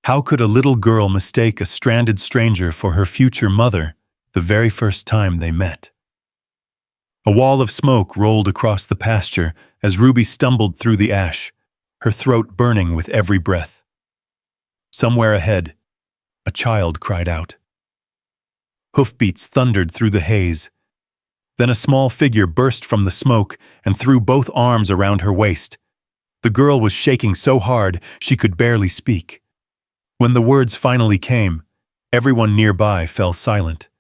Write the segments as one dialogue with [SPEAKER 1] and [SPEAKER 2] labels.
[SPEAKER 1] How could a little girl mistake a stranded stranger for her future mother the very first time they met? A wall of smoke rolled across the pasture as Ruby stumbled through the ash, her throat burning with every breath. Somewhere ahead, a child cried out. Hoofbeats thundered through the haze. Then a small figure burst from the smoke and threw both arms around her waist. The girl was shaking so hard she could barely speak. When the words finally came, everyone nearby fell silent,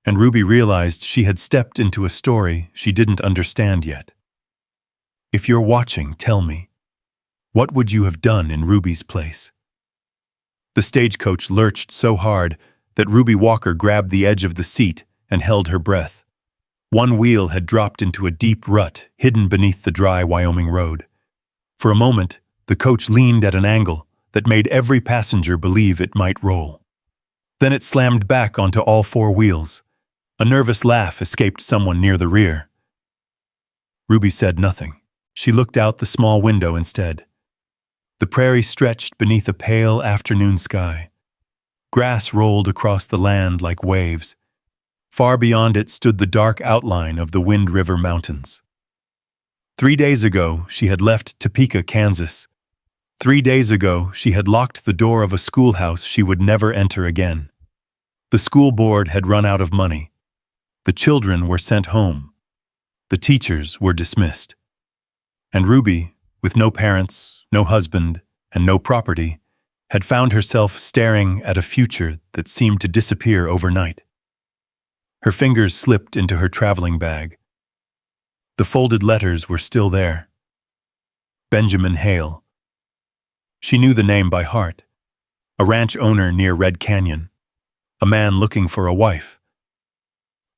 [SPEAKER 1] and Ruby realized she had stepped into a story she didn't understand yet. If you're watching, tell me, what would you have done in Ruby's place? The stagecoach lurched so hard that Ruby Walker grabbed the edge of the seat and held her breath. One wheel had dropped into a deep rut hidden beneath the dry Wyoming road. For a moment, the coach leaned at an angle that made every passenger believe it might roll. Then it slammed back onto all four wheels. A nervous laugh escaped someone near the rear. Ruby said nothing. She looked out the small window instead. The prairie stretched beneath a pale afternoon sky. Grass rolled across the land like waves. Far beyond it stood the dark outline of the Wind River Mountains. 3 days ago, she had left Topeka, Kansas. 3 days ago, she had locked the door of a schoolhouse she would never enter again. The school board had run out of money. The children were sent home. The teachers were dismissed. And Ruby, with no parents, no husband, and no property, had found herself staring at a future that seemed to disappear overnight. Her fingers slipped into her traveling bag. The folded letters were still there. Benjamin Hale. She knew the name by heart. A ranch owner near Red Canyon. A man looking for a wife.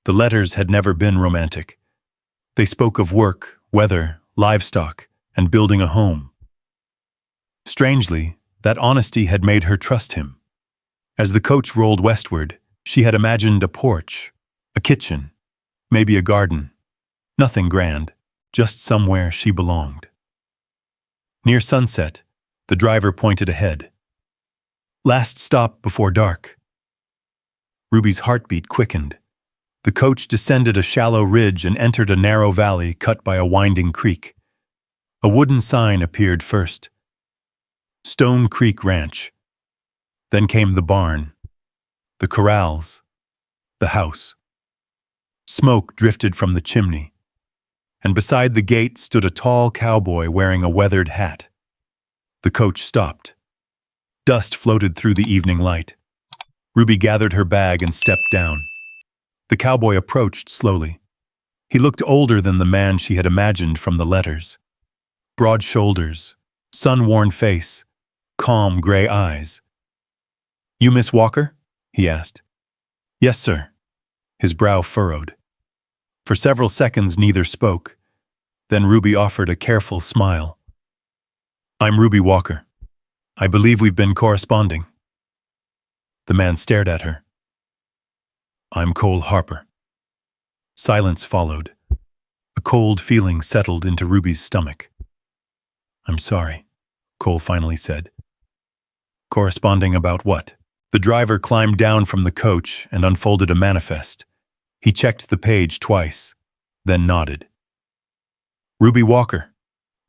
[SPEAKER 1] The letters had never been romantic. They spoke of work, weather, livestock, and building a home. Strangely, that honesty had made her trust him. As the coach rolled westward, she had imagined a porch, a kitchen, maybe a garden. Nothing grand, just somewhere she belonged. Near sunset, the driver pointed ahead. Last stop before dark. Ruby's heartbeat quickened. The coach descended a shallow ridge and entered a narrow valley cut by a winding creek. A wooden sign appeared first. Stone Creek Ranch. Then came the barn, the corrals, the house. Smoke drifted from the chimney, and beside the gate stood a tall cowboy wearing a weathered hat. The coach stopped. Dust floated through the evening light. Ruby gathered her bag and stepped down. The cowboy approached slowly. He looked older than the man she had imagined from the letters. Broad shoulders, sun-worn face, calm gray eyes. "You Miss Walker?" he asked. "Yes, sir." His brow furrowed. For several seconds neither spoke. Then Ruby offered a careful smile. "I'm Ruby Walker. I believe we've been corresponding." The man stared at her. "I'm Cole Harper." Silence followed. A cold feeling settled into Ruby's stomach. "I'm sorry," Cole finally said. "Corresponding about what?" The driver climbed down from the coach and unfolded a manifest. He checked the page twice, then nodded. "Ruby Walker,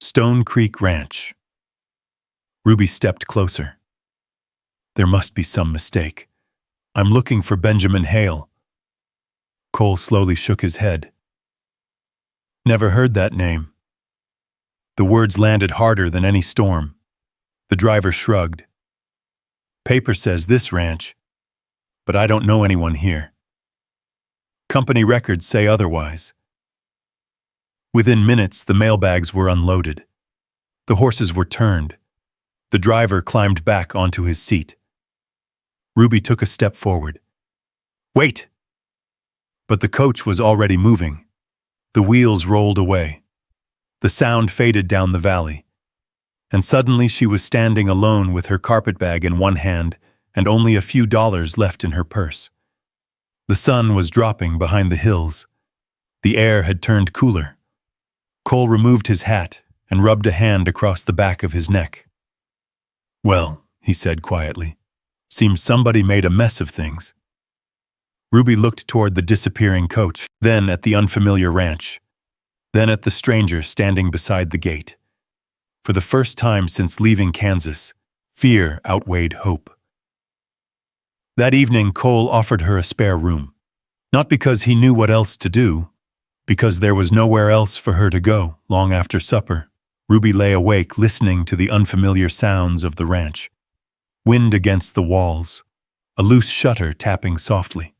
[SPEAKER 1] Stone Creek Ranch." Ruby stepped closer. "There must be some mistake. I'm looking for Benjamin Hale." Cole slowly shook his head. "Never heard that name." The words landed harder than any storm. The driver shrugged. "Paper says this ranch, but I don't know anyone here. Company records say otherwise." Within minutes, the mailbags were unloaded. The horses were turned. The driver climbed back onto his seat. Ruby took a step forward. "Wait!" But the coach was already moving. The wheels rolled away. The sound faded down the valley. And suddenly she was standing alone with her carpetbag in one hand and only a few dollars left in her purse. The sun was dropping behind the hills. The air had turned cooler. Cole removed his hat and rubbed a hand across the back of his neck. "Well," he said quietly, Seems somebody made a mess of things. Ruby looked toward the disappearing coach, then at the unfamiliar ranch, then at the stranger standing beside the gate. For the first time since leaving Kansas, fear outweighed hope. That evening, Cole offered her a spare room. Not because he knew what else to do, because there was nowhere else for her to go. Long after supper, Ruby lay awake listening to the unfamiliar sounds of the ranch. Wind against the walls, a loose shutter tapping softly,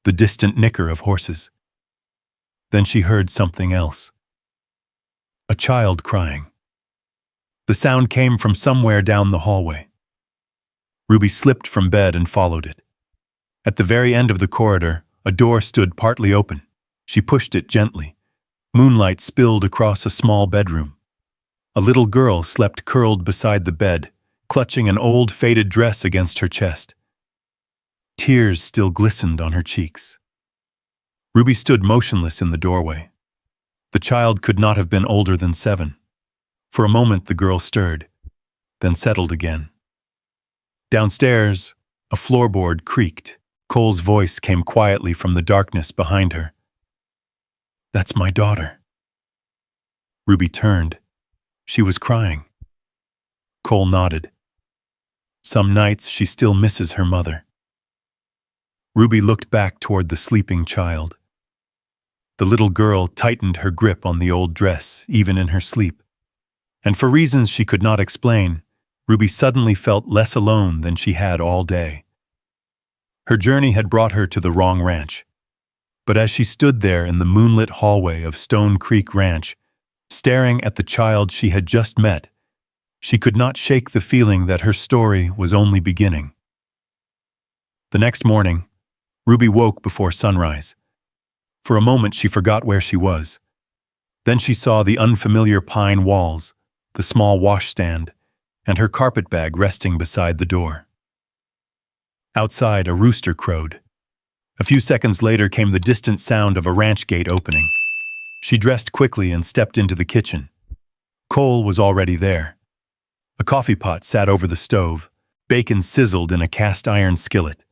[SPEAKER 1] the distant nicker of horses. Then she heard something else. A child crying. The sound came from somewhere down the hallway. Ruby slipped from bed and followed it. At the very end of the corridor, a door stood partly open. She pushed it gently. Moonlight spilled across a small bedroom. A little girl slept curled beside the bed, clutching an old faded dress against her chest. Tears still glistened on her cheeks. Ruby stood motionless in the doorway. The child could not have been older than 7. For a moment the girl stirred, then settled again. Downstairs, a floorboard creaked. Cole's voice came quietly from the darkness behind her. "That's my daughter." Ruby turned. She was crying. Cole nodded. Some nights she still misses her mother. Ruby looked back toward the sleeping child. The little girl tightened her grip on the old dress, even in her sleep. And for reasons she could not explain, Ruby suddenly felt less alone than she had all day. Her journey had brought her to the wrong ranch. But as she stood there in the moonlit hallway of Stone Creek Ranch, staring at the child she had just met, she could not shake the feeling that her story was only beginning. The next morning, Ruby woke before sunrise. For a moment she forgot where she was. Then she saw the unfamiliar pine walls, the small washstand, and her carpetbag resting beside the door. Outside, a rooster crowed. A few seconds later came the distant sound of a ranch gate opening. She dressed quickly and stepped into the kitchen. Cole was already there. A coffee pot sat over the stove. Bacon sizzled in a cast-iron skillet.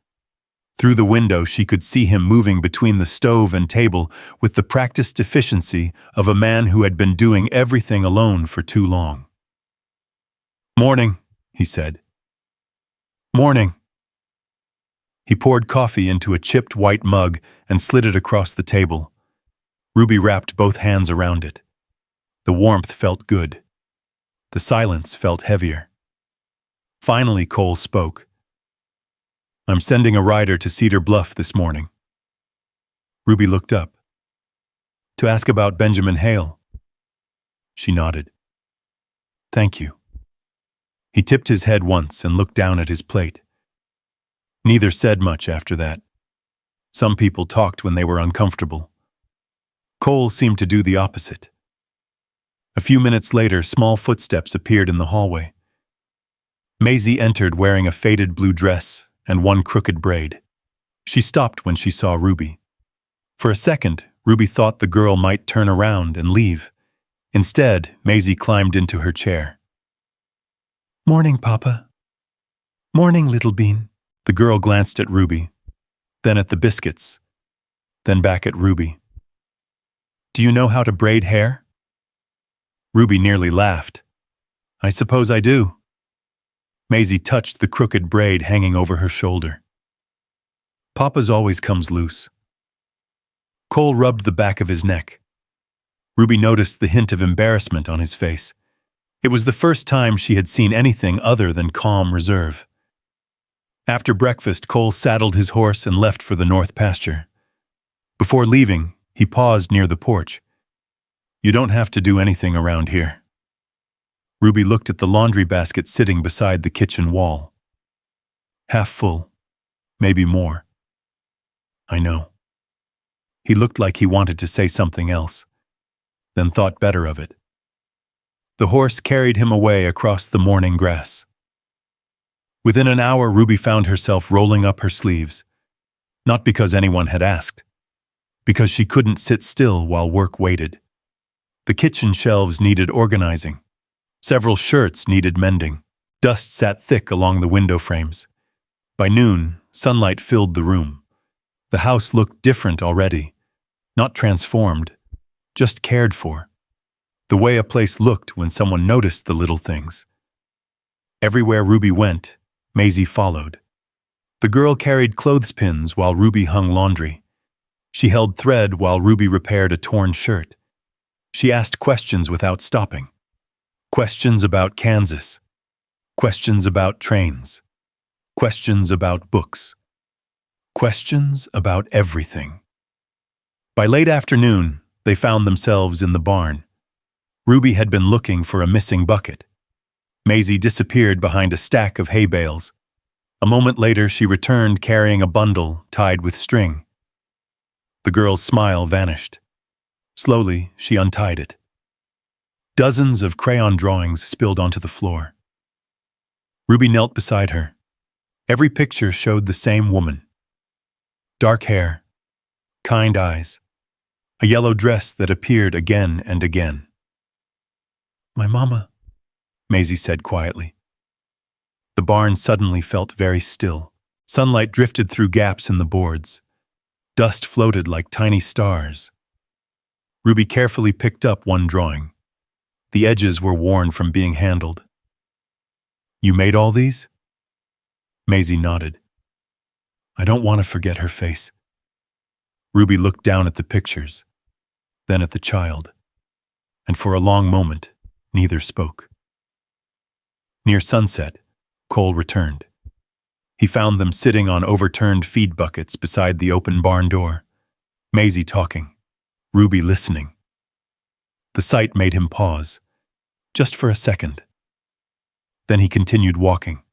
[SPEAKER 1] Through the window, she could see him moving between the stove and table with the practiced efficiency of a man who had been doing everything alone for too long. "Morning," he said. "Morning." He poured coffee into a chipped white mug and slid it across the table. Ruby wrapped both hands around it. The warmth felt good. The silence felt heavier. Finally, Cole spoke. "I'm sending a rider to Cedar Bluff this morning." Ruby looked up. "To ask about Benjamin Hale." She nodded. "Thank you." He tipped his head once and looked down at his plate. Neither said much after that. Some people talked when they were uncomfortable. Cole seemed to do the opposite. A few minutes later, small footsteps appeared in the hallway. Maisie entered wearing a faded blue dress and one crooked braid. She stopped when she saw Ruby. For a second, Ruby thought the girl might turn around and leave. Instead, Maisie climbed into her chair. "Morning, Papa." "Morning, little bean." The girl glanced at Ruby, then at the biscuits, then back at Ruby. "Do you know how to braid hair?" Ruby nearly laughed. "I suppose I do." Maisie touched the crooked braid hanging over her shoulder. "Papa's always comes loose." Cole rubbed the back of his neck. Ruby noticed the hint of embarrassment on his face. It was the first time she had seen anything other than calm reserve. After breakfast, Cole saddled his horse and left for the north pasture. Before leaving, he paused near the porch. "You don't have to do anything around here." Ruby looked at the laundry basket sitting beside the kitchen wall. Half full, maybe more. "I know." He looked like he wanted to say something else, then thought better of it. The horse carried him away across the morning grass. Within an hour, Ruby found herself rolling up her sleeves, not because anyone had asked, because she couldn't sit still while work waited. The kitchen shelves needed organizing. Several shirts needed mending. Dust sat thick along the window frames. By noon, sunlight filled the room. The house looked different already, not transformed, just cared for. The way a place looked when someone noticed the little things. Everywhere Ruby went, Maisie followed. The girl carried clothespins while Ruby hung laundry. She held thread while Ruby repaired a torn shirt. She asked questions without stopping. Questions about Kansas. Questions about trains. Questions about books. Questions about everything. By late afternoon, they found themselves in the barn. Ruby had been looking for a missing bucket. Maisie disappeared behind a stack of hay bales. A moment later, she returned carrying a bundle tied with string. The girl's smile vanished. Slowly, she untied it. Dozens of crayon drawings spilled onto the floor. Ruby knelt beside her. Every picture showed the same woman. Dark hair, kind eyes, a yellow dress that appeared again and again. "My mama," Maisie said quietly. The barn suddenly felt very still. Sunlight drifted through gaps in the boards. Dust floated like tiny stars. Ruby carefully picked up one drawing. The edges were worn from being handled. "You made all these?" Maisie nodded. "I don't want to forget her face." Ruby looked down at the pictures, then at the child, and for a long moment, neither spoke. Near sunset, Cole returned. He found them sitting on overturned feed buckets beside the open barn door. Maisie talking, Ruby listening. The sight made him pause, just for a second. Then he continued walking.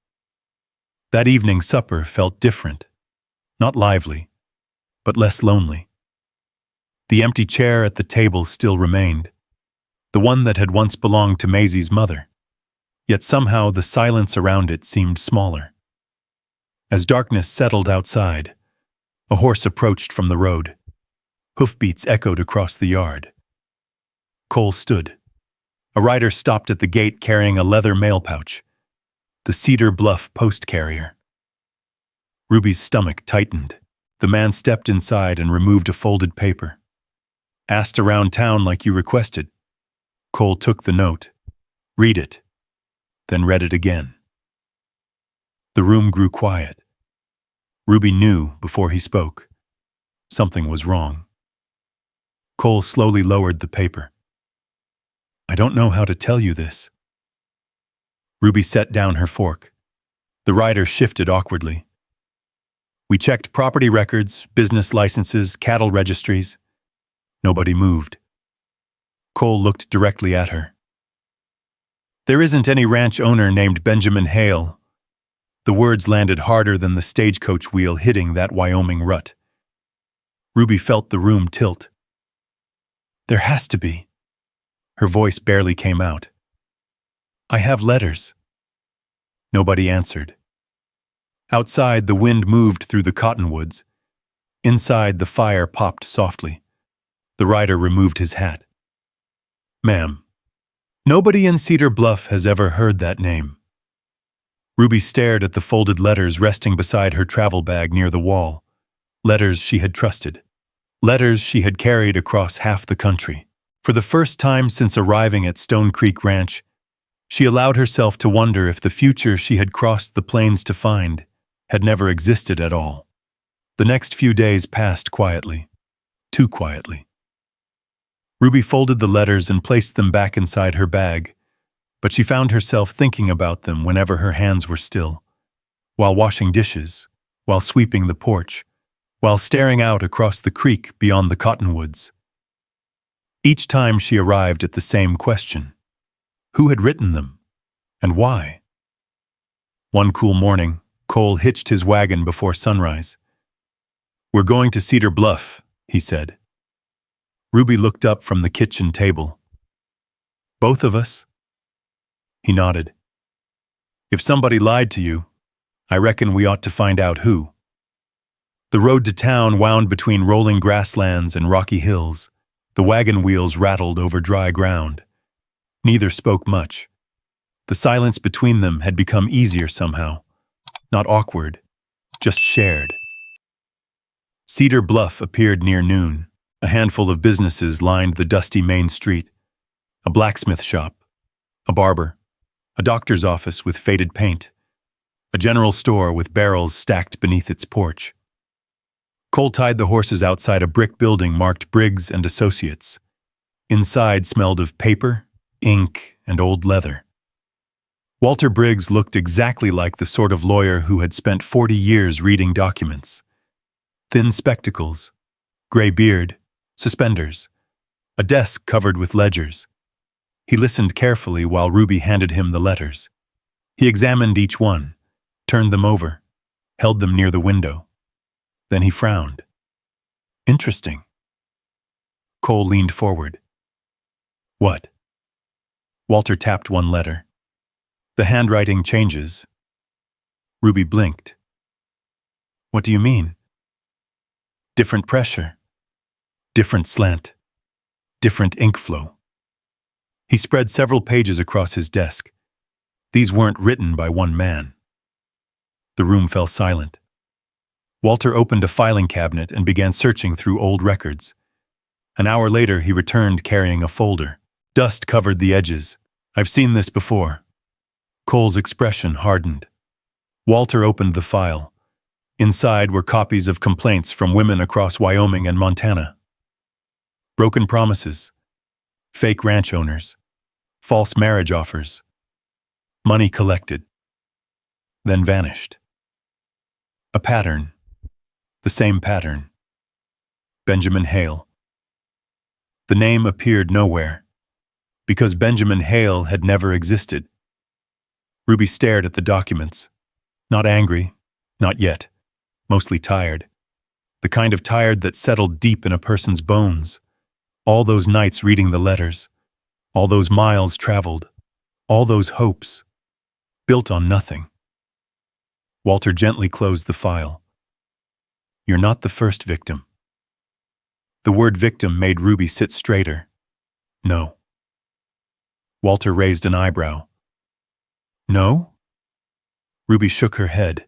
[SPEAKER 1] That evening's supper felt different, not lively, but less lonely. The empty chair at the table still remained, the one that had once belonged to Maisie's mother. Yet somehow the silence around it seemed smaller. As darkness settled outside, a horse approached from the road. Hoofbeats echoed across the yard. Cole stood. A rider stopped at the gate carrying a leather mail pouch, the Cedar Bluff post carrier. Ruby's stomach tightened. The man stepped inside and removed a folded paper. "Asked around town like you requested." Cole took the note. "Read it." Then read it again. The room grew quiet. Ruby knew before he spoke. Something was wrong. Cole slowly lowered the paper. "I don't know how to tell you this." Ruby set down her fork. The rider shifted awkwardly. "We checked property records, business licenses, cattle registries." Nobody moved. Cole looked directly at her. "There isn't any ranch owner named Benjamin Hale." The words landed harder than the stagecoach wheel hitting that Wyoming rut. Ruby felt the room tilt. "There has to be." Her voice barely came out. "I have letters." Nobody answered. Outside, the wind moved through the cottonwoods. Inside, the fire popped softly. The rider removed his hat. "Ma'am, nobody in Cedar Bluff has ever heard that name." Ruby stared at the folded letters resting beside her travel bag near the wall. Letters she had trusted. Letters she had carried across half the country. For the first time since arriving at Stone Creek Ranch, she allowed herself to wonder if the future she had crossed the plains to find had never existed at all. The next few days passed quietly. Too quietly. Ruby folded the letters and placed them back inside her bag, but she found herself thinking about them whenever her hands were still, while washing dishes, while sweeping the porch, while staring out across the creek beyond the cottonwoods. Each time she arrived at the same question: who had written them, and why? One cool morning, Cole hitched his wagon before sunrise. "We're going to Cedar Bluff," he said. Ruby looked up from the kitchen table. "Both of us?" He nodded. "If somebody lied to you, I reckon we ought to find out who." The road to town wound between rolling grasslands and rocky hills. The wagon wheels rattled over dry ground. Neither spoke much. The silence between them had become easier somehow. Not awkward, just shared. Cedar Bluff appeared near noon. A handful of businesses lined the dusty main street. A blacksmith shop, a barber, a doctor's office with faded paint, a general store with barrels stacked beneath its porch. Cole tied the horses outside a brick building marked Briggs and Associates. Inside smelled of paper, ink, and old leather. Walter Briggs looked exactly like the sort of lawyer who had spent 40 years reading documents. Thin spectacles, gray beard, suspenders, a desk covered with ledgers. He listened carefully while Ruby handed him the letters. He examined each one, turned them over, held them near the window. Then he frowned. Interesting. Cole leaned forward. What? Walter tapped one letter. The handwriting changes. Ruby blinked. What do you mean? Different pressure. Different slant. Different ink flow. He spread several pages across his desk. These weren't written by one man. The room fell silent. Walter opened a filing cabinet and began searching through old records. An hour later, he returned carrying a folder. Dust covered the edges. I've seen this before. Cole's expression hardened. Walter opened the file. Inside were copies of complaints from women across Wyoming and Montana. Broken promises. Fake ranch owners. False marriage offers. Money collected. Then vanished. A pattern. The same pattern. Benjamin Hale. The name appeared nowhere, because Benjamin Hale had never existed. Ruby stared at the documents. Not angry, not yet. Mostly tired. The kind of tired that settled deep in a person's bones. All those nights reading the letters. All those miles traveled. All those hopes. Built on nothing. Walter gently closed the file. You're not the first victim. The word victim made Ruby sit straighter. No. Walter raised an eyebrow. No? Ruby shook her head.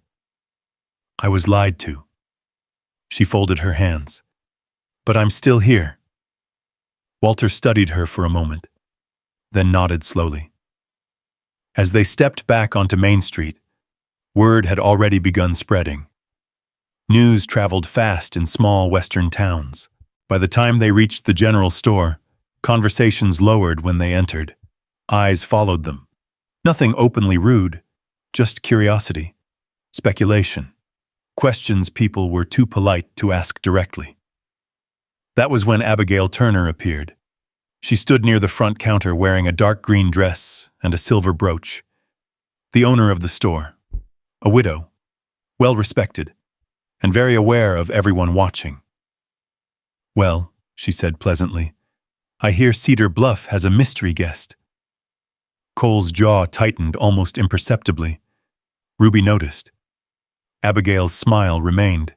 [SPEAKER 1] I was lied to. She folded her hands. But I'm still here. Walter studied her for a moment, then nodded slowly. As they stepped back onto Main Street, word had already begun spreading. News traveled fast in small western towns. By the time they reached the general store, conversations lowered when they entered. Eyes followed them. Nothing openly rude, just curiosity, speculation, questions people were too polite to ask directly. That was when Abigail Turner appeared. She stood near the front counter wearing a dark green dress and a silver brooch. The owner of the store, a widow, well-respected, and very aware of everyone watching. Well, she said pleasantly, I hear Cedar Bluff has a mystery guest. Cole's jaw tightened almost imperceptibly. Ruby noticed. Abigail's smile remained.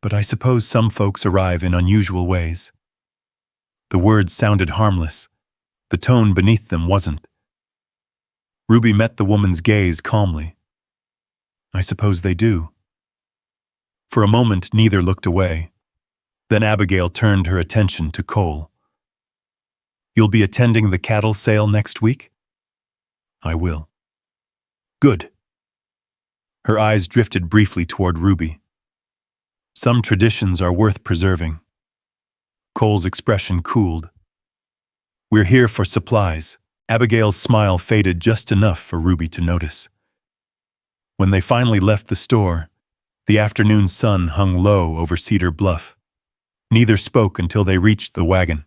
[SPEAKER 1] But I suppose some folks arrive in unusual ways. The words sounded harmless. The tone beneath them wasn't. Ruby met the woman's gaze calmly. I suppose they do. For a moment, neither looked away. Then Abigail turned her attention to Cole. You'll be attending the cattle sale next week? I will. Good. Her eyes drifted briefly toward Ruby. Some traditions are worth preserving. Cole's expression cooled. We're here for supplies. Abigail's smile faded just enough for Ruby to notice. When they finally left the store, the afternoon sun hung low over Cedar Bluff. Neither spoke until they reached the wagon.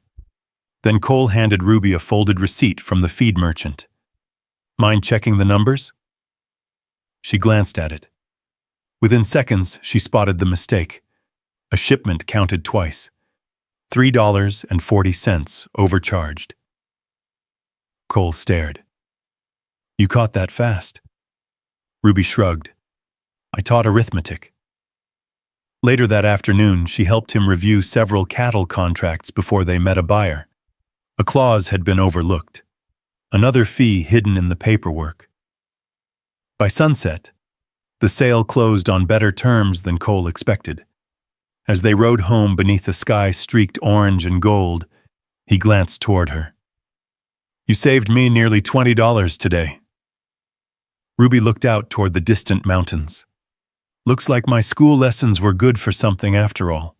[SPEAKER 1] Then Cole handed Ruby a folded receipt from the feed merchant. Mind checking the numbers? She glanced at it. Within seconds, she spotted the mistake. A shipment counted twice. $3.40 overcharged. Cole stared. You caught that fast. Ruby shrugged. I taught arithmetic. Later that afternoon, she helped him review several cattle contracts before they met a buyer. A clause had been overlooked. Another fee hidden in the paperwork. By sunset, The sale closed on better terms than Cole expected. As they rode home beneath a sky streaked orange and gold, he glanced toward her. "You saved me nearly $20 today." Ruby looked out toward the distant mountains. "Looks like my school lessons were good for something after all."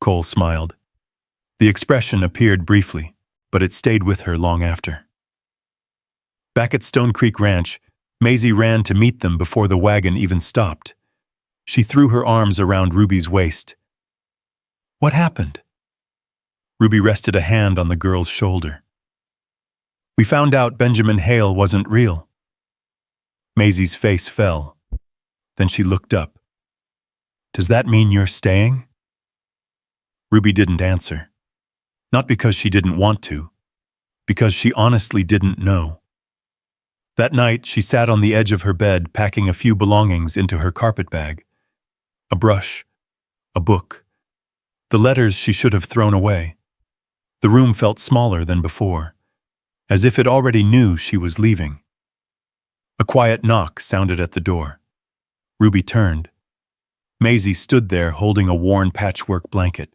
[SPEAKER 1] Cole smiled. The expression appeared briefly, but it stayed with her long after. Back at Stone Creek Ranch, Maisie ran to meet them before the wagon even stopped. She threw her arms around Ruby's waist. "What happened?" Ruby rested a hand on the girl's shoulder. "We found out Benjamin Hale wasn't real." Maisie's face fell. Then she looked up. "Does that mean you're staying?" Ruby didn't answer. Not because she didn't want to, because she honestly didn't know. That night, she sat on the edge of her bed, packing a few belongings into her carpet bag. A brush, a book, the letters she should have thrown away. The room felt smaller than before, as if it already knew she was leaving. A quiet knock sounded at the door. Ruby turned. Maisie stood there holding a worn patchwork blanket,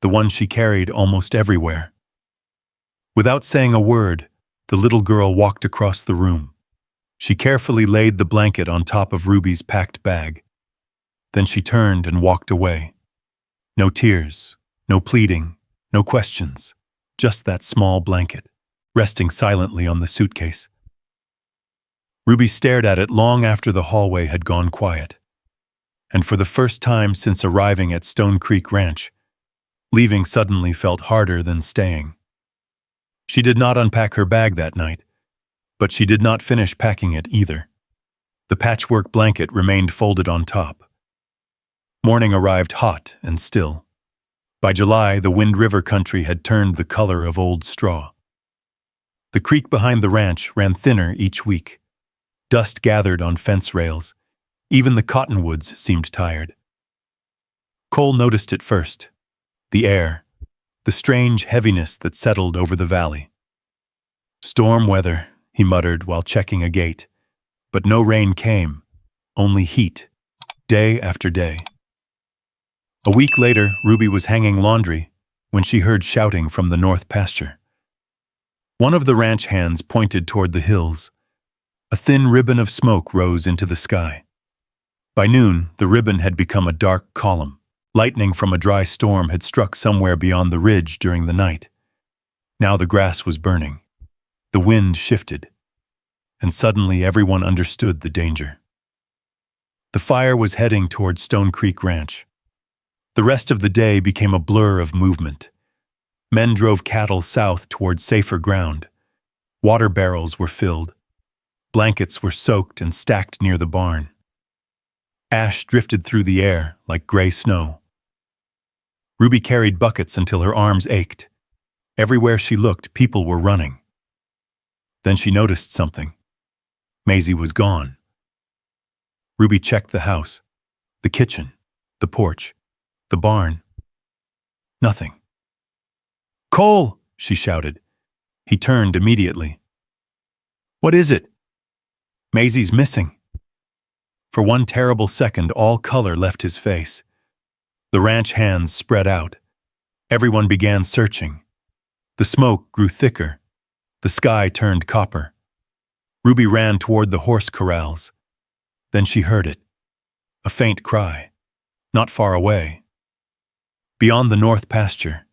[SPEAKER 1] the one she carried almost everywhere. Without saying a word, the little girl walked across the room. She carefully laid the blanket on top of Ruby's packed bag. Then she turned and walked away. No tears, no pleading, no questions, just that small blanket, resting silently on the suitcase. Ruby stared at it long after the hallway had gone quiet. And for the first time since arriving at Stone Creek Ranch, leaving suddenly felt harder than staying. She did not unpack her bag that night, but she did not finish packing it either. The patchwork blanket remained folded on top. Morning arrived hot and still. By July, the Wind River country had turned the color of old straw. The creek behind the ranch ran thinner each week. Dust gathered on fence rails. Even the cottonwoods seemed tired. Cole noticed it first. The air. The strange heaviness that settled over the valley. "Storm weather," he muttered while checking a gate. But no rain came, only heat, day after day. A week later, Ruby was hanging laundry when she heard shouting from the north pasture. One of the ranch hands pointed toward the hills. A thin ribbon of smoke rose into the sky. By noon, the ribbon had become a dark column. Lightning from a dry storm had struck somewhere beyond the ridge during the night. Now the grass was burning. The wind shifted. And suddenly everyone understood the danger. The fire was heading toward Stone Creek Ranch. The rest of the day became a blur of movement. Men drove cattle south toward safer ground. Water barrels were filled. Blankets were soaked and stacked near the barn. Ash drifted through the air like gray snow. Ruby carried buckets until her arms ached. Everywhere she looked, people were running. Then she noticed something. Maisie was gone. Ruby checked the house, the kitchen, the porch, the barn. Nothing. "Cole!" she shouted. He turned immediately. "What is it?" "Maisie's missing." For one terrible second, all color left his face. The ranch hands spread out. Everyone began searching. The smoke grew thicker. The sky turned copper. Ruby ran toward the horse corrals. Then she heard it. A faint cry. Not far away. Beyond the north pasture,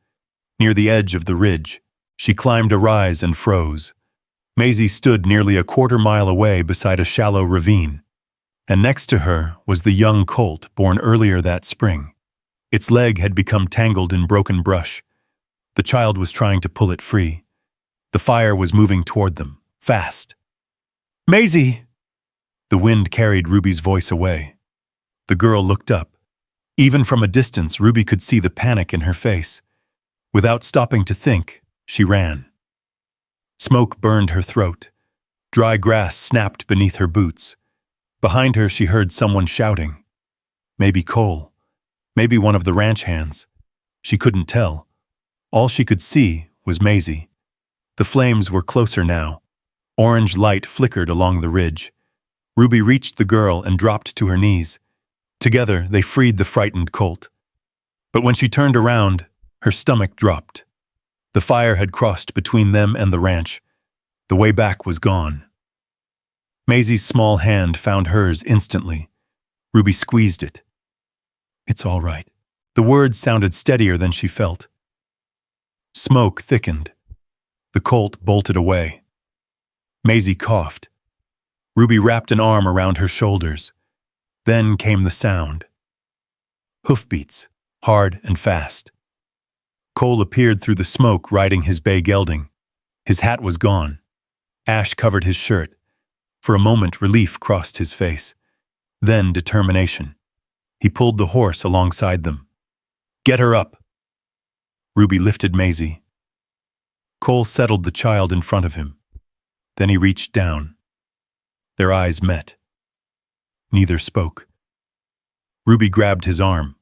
[SPEAKER 1] near the edge of the ridge, she climbed a rise and froze. Maisie stood nearly a quarter-mile away beside a shallow ravine. And next to her was the young colt born earlier that spring. Its leg had become tangled in broken brush. The child was trying to pull it free. The fire was moving toward them, fast. "Maisie!" The wind carried Ruby's voice away. The girl looked up. Even from a distance, Ruby could see the panic in her face. Without stopping to think, she ran. Smoke burned her throat. Dry grass snapped beneath her boots. Behind her, she heard someone shouting. Maybe Cole. Maybe one of the ranch hands. She couldn't tell. All she could see was Maisie. The flames were closer now. Orange light flickered along the ridge. Ruby reached the girl and dropped to her knees. Together, they freed the frightened colt. But when she turned around, her stomach dropped. The fire had crossed between them and the ranch. The way back was gone. Maisie's small hand found hers instantly. Ruby squeezed it. "It's all right." The words sounded steadier than she felt. Smoke thickened. The colt bolted away. Maisie coughed. Ruby wrapped an arm around her shoulders. Then came the sound. Hoofbeats, hard and fast. Cole appeared through the smoke riding his bay gelding. His hat was gone. Ash covered his shirt. For a moment, relief crossed his face. Then determination. He pulled the horse alongside them. "Get her up." Ruby lifted Maisie. Cole settled the child in front of him. Then he reached down. Their eyes met. Neither spoke. Ruby grabbed his arm.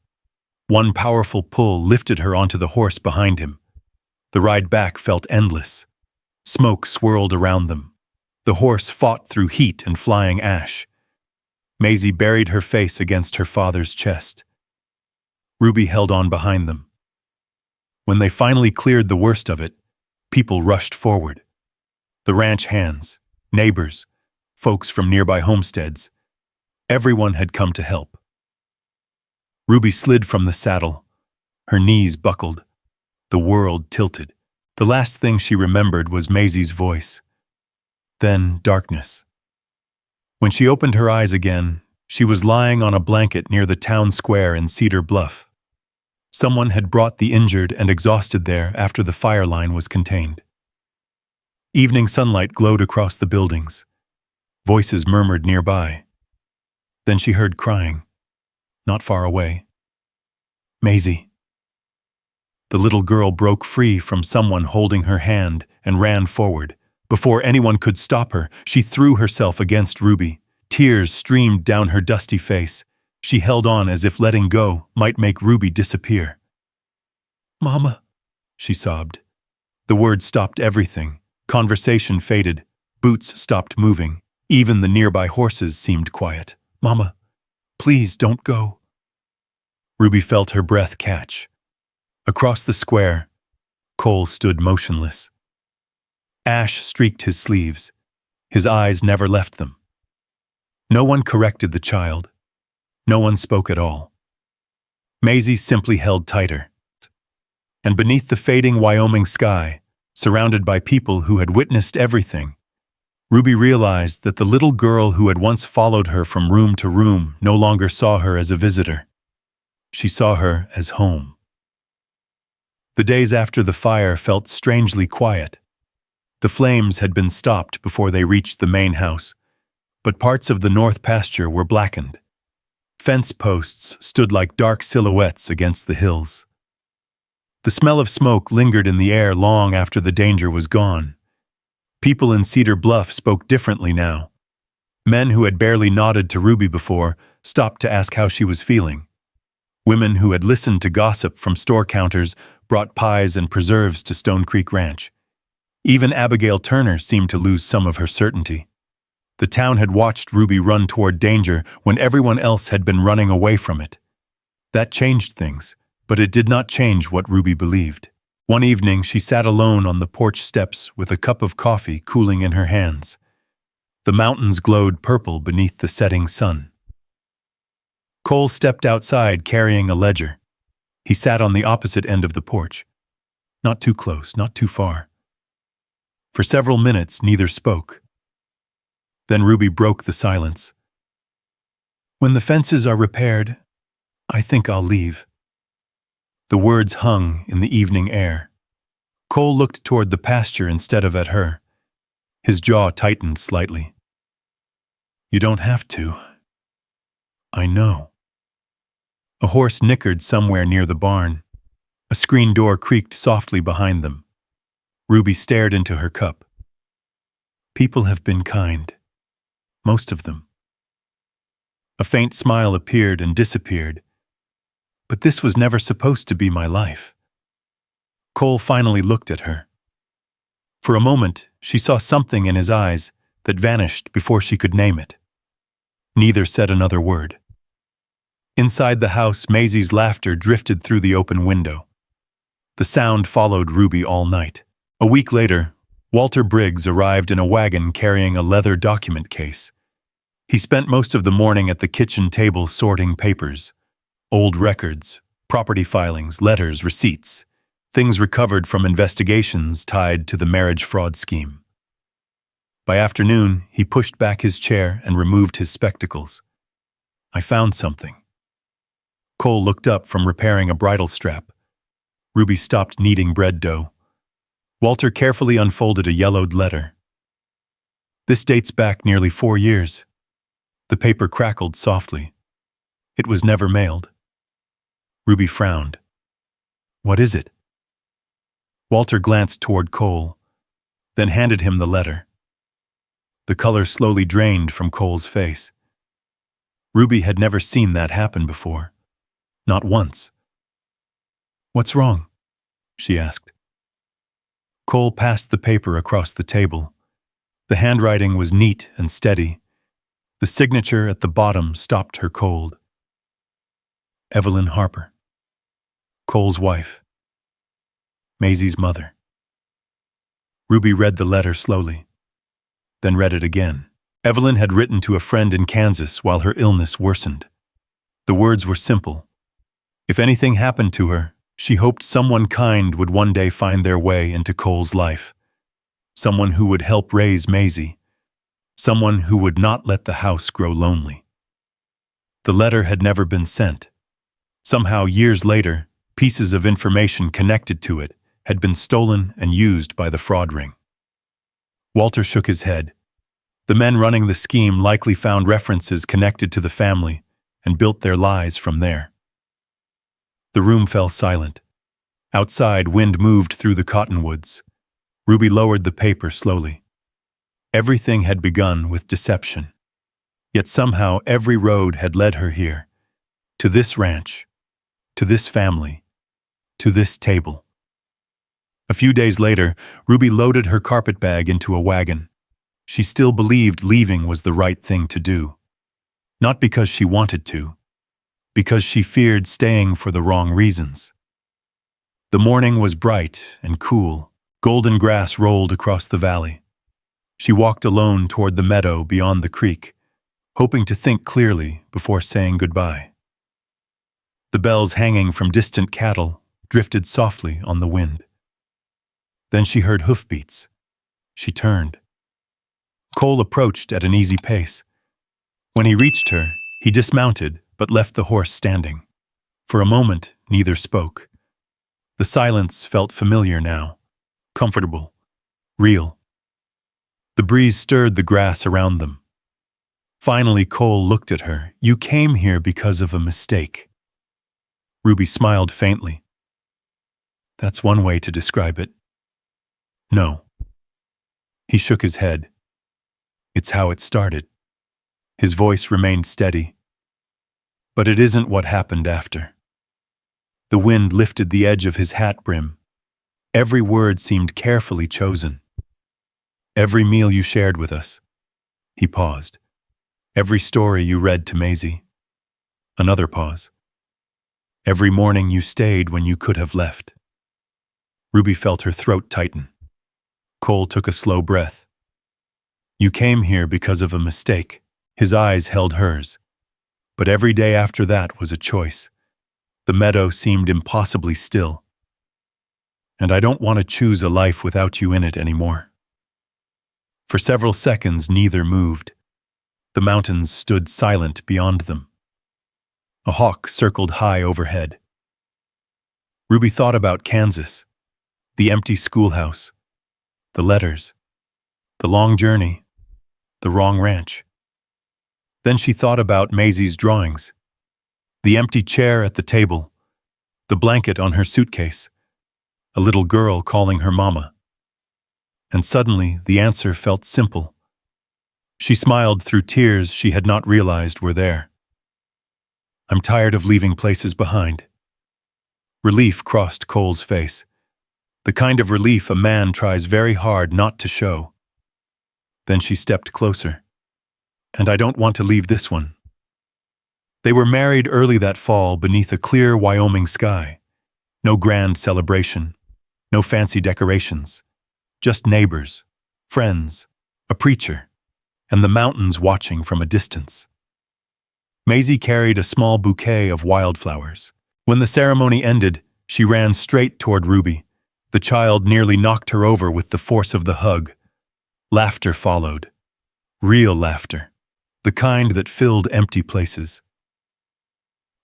[SPEAKER 1] One powerful pull lifted her onto the horse behind him. The ride back felt endless. Smoke swirled around them. The horse fought through heat and flying ash. Maisie buried her face against her father's chest. Ruby held on behind them. When they finally cleared the worst of it, people rushed forward. The ranch hands, neighbors, folks from nearby homesteads. Everyone had come to help. Ruby slid from the saddle. Her knees buckled. The world tilted. The last thing she remembered was Maisie's voice. Then darkness. When she opened her eyes again, she was lying on a blanket near the town square in Cedar Bluff. Someone had brought the injured and exhausted there after the fire line was contained. Evening sunlight glowed across the buildings. Voices murmured nearby. Then she heard crying, not far away. "Maisie." The little girl broke free from someone holding her hand and ran forward. Before anyone could stop her, she threw herself against Ruby. Tears streamed down her dusty face. She held on as if letting go might make Ruby disappear. "Mama," she sobbed. The words stopped everything. Conversation faded. Boots stopped moving. Even the nearby horses seemed quiet. "Mama, please don't go." Ruby felt her breath catch. Across the square, Cole stood motionless. Ash streaked his sleeves. His eyes never left them. No one corrected the child. No one spoke at all. Maisie simply held tighter. And beneath the fading Wyoming sky, surrounded by people who had witnessed everything, Ruby realized that the little girl who had once followed her from room to room no longer saw her as a visitor. She saw her as home. The days after the fire felt strangely quiet. The flames had been stopped before they reached the main house, but parts of the north pasture were blackened. Fence posts stood like dark silhouettes against the hills. The smell of smoke lingered in the air long after the danger was gone. People in Cedar Bluff spoke differently now. Men who had barely nodded to Ruby before stopped to ask how she was feeling. Women who had listened to gossip from store counters brought pies and preserves to Stone Creek Ranch. Even Abigail Turner seemed to lose some of her certainty. The town had watched Ruby run toward danger when everyone else had been running away from it. That changed things, but it did not change what Ruby believed. One evening, she sat alone on the porch steps with a cup of coffee cooling in her hands. The mountains glowed purple beneath the setting sun. Cole stepped outside carrying a ledger. He sat on the opposite end of the porch. Not too close, not too far. For several minutes, neither spoke. Then Ruby broke the silence. "When the fences are repaired, I think I'll leave." The words hung in the evening air. Cole looked toward the pasture instead of at her. His jaw tightened slightly. "You don't have to. I know." A horse nickered somewhere near the barn. A screen door creaked softly behind them. Ruby stared into her cup. "People have been kind. Most of them." A faint smile appeared and disappeared. "But this was never supposed to be my life." Cole finally looked at her. For a moment, she saw something in his eyes that vanished before she could name it. Neither said another word. Inside the house, Maisie's laughter drifted through the open window. The sound followed Ruby all night. A week later, Walter Briggs arrived in a wagon carrying a leather document case. He spent most of the morning at the kitchen table sorting papers. Old records, property filings, letters, receipts, things recovered from investigations tied to the marriage fraud scheme. By afternoon, he pushed back his chair and removed his spectacles. "I found something." Cole looked up from repairing a bridle strap. Ruby stopped kneading bread dough. Walter carefully unfolded a yellowed letter. "This dates back nearly 4 years." The paper crackled softly. "It was never mailed." Ruby frowned. "What is it?" Walter glanced toward Cole, then handed him the letter. The color slowly drained from Cole's face. Ruby had never seen that happen before. Not once. "What's wrong?" she asked. Cole passed the paper across the table. The handwriting was neat and steady. The signature at the bottom stopped her cold. Evelyn Harper. Cole's wife. Maisie's mother. Ruby read the letter slowly, then read it again. Evelyn had written to a friend in Kansas while her illness worsened. The words were simple. If anything happened to her, she hoped someone kind would one day find their way into Cole's life. Someone who would help raise Maisie. Someone who would not let the house grow lonely. The letter had never been sent. Somehow, years later, pieces of information connected to it had been stolen and used by the fraud ring. Walter shook his head. The men running the scheme likely found references connected to the family and built their lies from there. The room fell silent. Outside, wind moved through the cottonwoods. Ruby lowered the paper slowly. Everything had begun with deception. Yet somehow every road had led her here. To this ranch. To this family. To this table. A few days later, Ruby loaded her carpetbag into a wagon. She still believed leaving was the right thing to do. Not because she wanted to, because she feared staying for the wrong reasons. The morning was bright and cool. Golden grass rolled across the valley. She walked alone toward the meadow beyond the creek, hoping to think clearly before saying goodbye. The bells hanging from distant cattle drifted softly on the wind. Then she heard hoofbeats. She turned. Cole approached at an easy pace. When he reached her, he dismounted but left the horse standing. For a moment, neither spoke. The silence felt familiar now, comfortable, real. The breeze stirred the grass around them. Finally, Cole looked at her. "You came here because of a mistake." Ruby smiled faintly. "That's one way to describe it." "No." He shook his head. "It's how it started." His voice remained steady. "But it isn't what happened after." The wind lifted the edge of his hat brim. Every word seemed carefully chosen. "Every meal you shared with us." He paused. "Every story you read to Maisie." Another pause. "Every morning you stayed when you could have left." Ruby felt her throat tighten. Cole took a slow breath. "You came here because of a mistake." His eyes held hers. But every day after that was a choice. The meadow seemed impossibly still. "And I don't want to choose a life without you in it anymore." For several seconds, neither moved. The mountains stood silent beyond them. A hawk circled high overhead. Ruby thought about Kansas, the empty schoolhouse, the letters, the long journey, the wrong ranch. Then she thought about Maisie's drawings, the empty chair at the table, the blanket on her suitcase, a little girl calling her mama. And suddenly the answer felt simple. She smiled through tears she had not realized were there. "I'm tired of leaving places behind." Relief crossed Cole's face, the kind of relief a man tries very hard not to show. Then she stepped closer. and I don't want to leave this one. They were married early that fall beneath a clear Wyoming sky. No grand celebration, no fancy decorations, just neighbors, friends, a preacher, and the mountains watching from a distance. Maisie carried a small bouquet of wildflowers. When the ceremony ended, she ran straight toward Ruby. The child nearly knocked her over with the force of the hug. Laughter followed. Real laughter. The kind that filled empty places.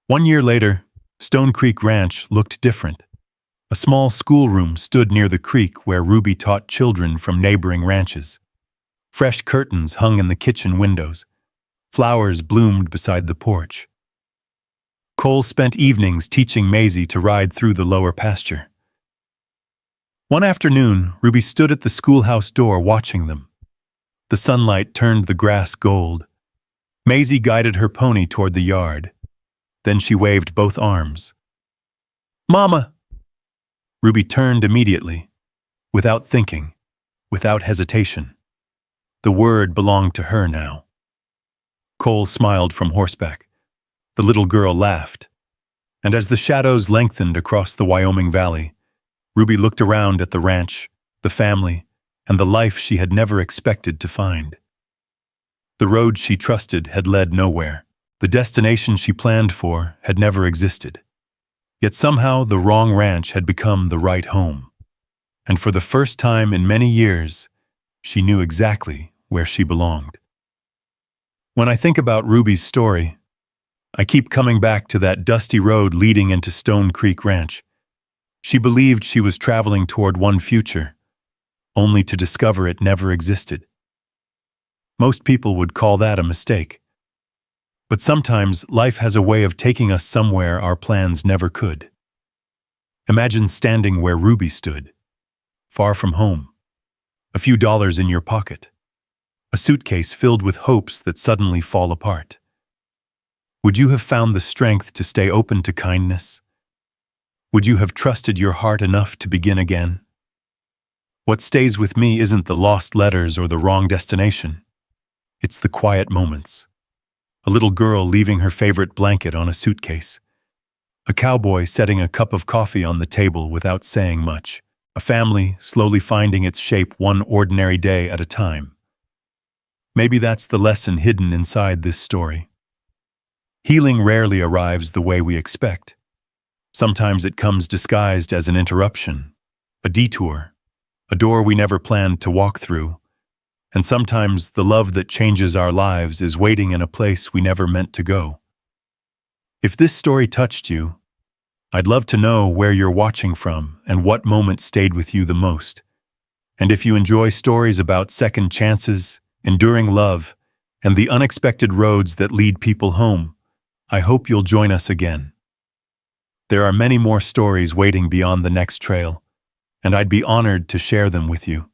[SPEAKER 1] 1 year later, Stone Creek Ranch looked different. A small schoolroom stood near the creek where Ruby taught children from neighboring ranches. Fresh curtains hung in the kitchen windows. Flowers bloomed beside the porch. Cole spent evenings teaching Maisie to ride through the lower pasture. One afternoon, Ruby stood at the schoolhouse door watching them. The sunlight turned the grass gold. Maisie guided her pony toward the yard. Then she waved both arms. "Mama!" Ruby turned immediately, without thinking, without hesitation. The word belonged to her now. Cole smiled from horseback. The little girl laughed. And as the shadows lengthened across the Wyoming Valley, Ruby looked around at the ranch, the family, and the life she had never expected to find. The road she trusted had led nowhere. The destination she planned for had never existed. Yet somehow the wrong ranch had become the right home. And for the first time in many years, she knew exactly where she belonged. When I think about Ruby's story, I keep coming back to that dusty road leading into Stone Creek Ranch. She believed she was traveling toward one future, only to discover it never existed. Most people would call that a mistake. But sometimes life has a way of taking us somewhere our plans never could. Imagine standing where Ruby stood, far from home, a few dollars in your pocket, a suitcase filled with hopes that suddenly fall apart. Would you have found the strength to stay open to kindness? Would you have trusted your heart enough to begin again? What stays with me isn't the lost letters or the wrong destination. It's the quiet moments. A little girl leaving her favorite blanket on a suitcase. A cowboy setting a cup of coffee on the table without saying much. A family slowly finding its shape one ordinary day at a time. Maybe that's the lesson hidden inside this story. Healing rarely arrives the way we expect. Sometimes it comes disguised as an interruption, a detour, a door we never planned to walk through. And sometimes the love that changes our lives is waiting in a place we never meant to go. If this story touched you, I'd love to know where you're watching from and what moment stayed with you the most. And if you enjoy stories about second chances, enduring love, and the unexpected roads that lead people home, I hope you'll join us again. There are many more stories waiting beyond the next trail, and I'd be honored to share them with you.